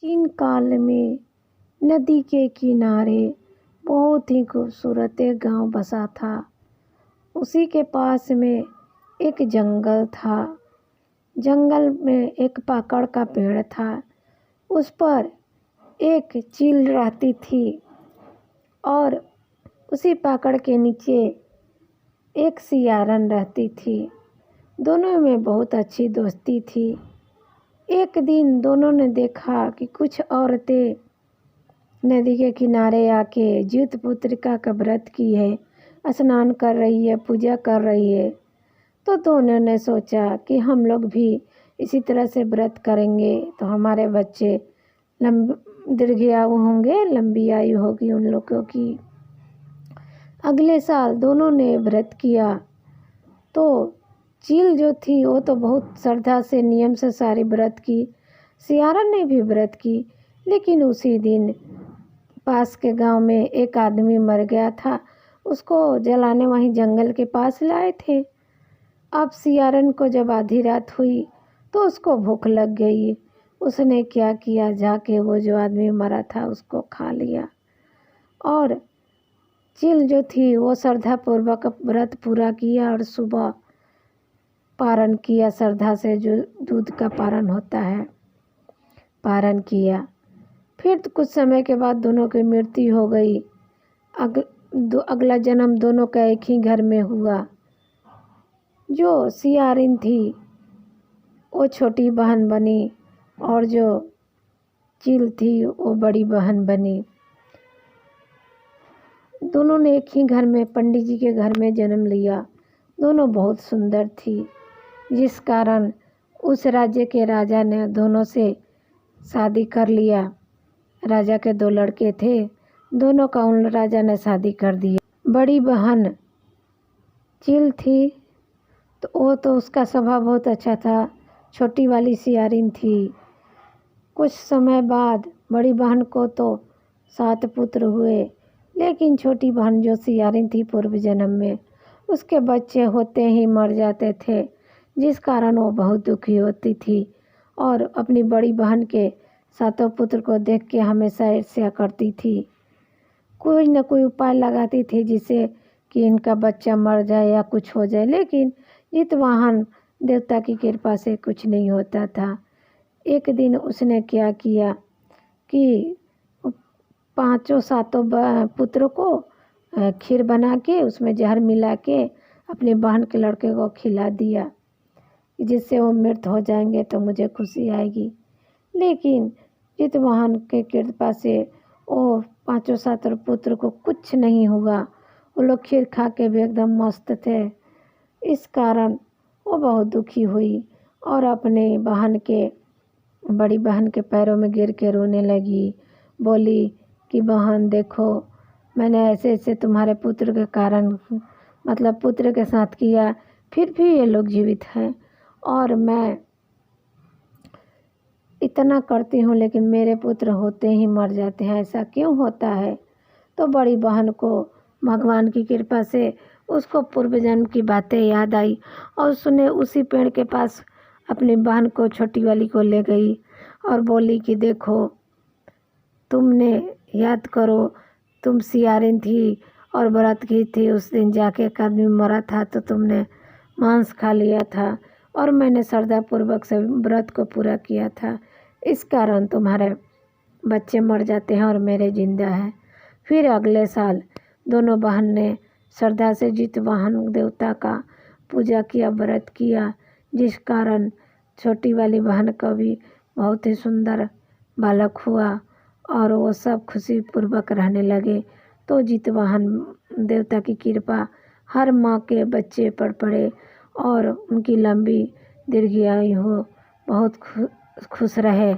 प्राचीन काल में नदी के किनारे बहुत ही खूबसूरत एक गांव बसा था। उसी के पास में एक जंगल था। जंगल में एक पाकड़ का पेड़ था। उस पर एक चील रहती थी और उसी पाकड़ के नीचे एक सियारन रहती थी। दोनों में बहुत अच्छी दोस्ती थी। एक दिन दोनों ने देखा कि कुछ औरतें नदी के किनारे आके जीत पुत्रिका का व्रत की है, स्नान कर रही है, पूजा कर रही है। तो दोनों ने सोचा कि हम लोग भी इसी तरह से व्रत करेंगे तो हमारे बच्चे दीर्घायु होंगे, लंबी आयु होगी उन लोगों की। अगले साल दोनों ने व्रत किया तो चील जो थी वो तो बहुत श्रद्धा से नियम से सारी व्रत की। सियारन ने भी व्रत की, लेकिन उसी दिन पास के गांव में एक आदमी मर गया था। उसको जलाने वहीं जंगल के पास लाए थे। अब सियारन को जब आधी रात हुई तो उसको भूख लग गई। उसने क्या किया, जाके वो जो आदमी मरा था उसको खा लिया। और चील जो थी वो श्रद्धापूर्वक व्रत पूरा किया और सुबह पारण किया, श्रद्धा से जो दूध का पारण होता है पारण किया। फिर तो कुछ समय के बाद दोनों की मृत्यु हो गई। अगला जन्म दोनों का एक ही घर में हुआ। जो सियारिन थी वो छोटी बहन बनी और जो चील थी वो बड़ी बहन बनी। दोनों ने एक ही घर में, पंडित जी के घर में जन्म लिया। दोनों बहुत सुंदर थी, जिस कारण उस राज्य के राजा ने दोनों से शादी कर लिया। राजा के 2 लड़के थे, दोनों का उन राजा ने शादी कर दिया। बड़ी बहन चील थी तो वो तो उसका स्वभाव बहुत अच्छा था। छोटी वाली सियारिन थी। कुछ समय बाद बड़ी बहन को तो 7 पुत्र हुए, लेकिन छोटी बहन जो सियारिन थी पूर्व जन्म में, उसके बच्चे होते ही मर जाते थे, जिस कारण वो बहुत दुखी होती थी और अपनी बड़ी बहन के 7 पुत्र को देख के हमेशा ईर्ष्या करती थी। कोई न कोई उपाय लगाती थी जिससे कि इनका बच्चा मर जाए या कुछ हो जाए, लेकिन जितवाहन देवता की कृपा से कुछ नहीं होता था। एक दिन उसने क्या किया कि 5 पुत्रों को खीर बना के उसमें जहर मिला के अपनी बहन के लड़के को खिला दिया, जिससे वो मृत हो जाएंगे तो मुझे खुशी आएगी। लेकिन जितवाहन के कृपा से वो 5 पुत्र को कुछ नहीं हुआ। वो लोग खीर खा के भी एकदम मस्त थे। इस कारण वो बहुत दुखी हुई और अपने बड़ी बहन के पैरों में गिर के रोने लगी। बोली कि बहन देखो, मैंने ऐसे ऐसे तुम्हारे पुत्र के कारण, मतलब पुत्र के साथ किया, फिर भी ये लोग जीवित हैं और मैं इतना करती हूँ लेकिन मेरे पुत्र होते ही मर जाते हैं, ऐसा क्यों होता है। तो बड़ी बहन को भगवान की कृपा से उसको पूर्व जन्म की बातें याद आई और उसने उसी पेड़ के पास अपनी बहन को, छोटी वाली को ले गई और बोली कि देखो, तुमने याद करो, तुम सियारिन थी और व्रत की थी। उस दिन जाके एक आदमी मरा था तो तुमने मांस खा लिया था और मैंने श्रद्धापूर्वक से व्रत को पूरा किया था, इस कारण तुम्हारे बच्चे मर जाते हैं और मेरे जिंदा हैं। फिर अगले साल दोनों बहन ने श्रद्धा से जितवाहन देवता का पूजा किया, व्रत किया, जिस कारण छोटी वाली बहन का भी बहुत ही सुंदर बालक हुआ और वो सब खुशी पूर्वक रहने लगे। तो जितवाहन देवता की कृपा हर माँ के बच्चे पर पड़े और उनकी लंबी दीर्घायु हो, बहुत खुश रहे।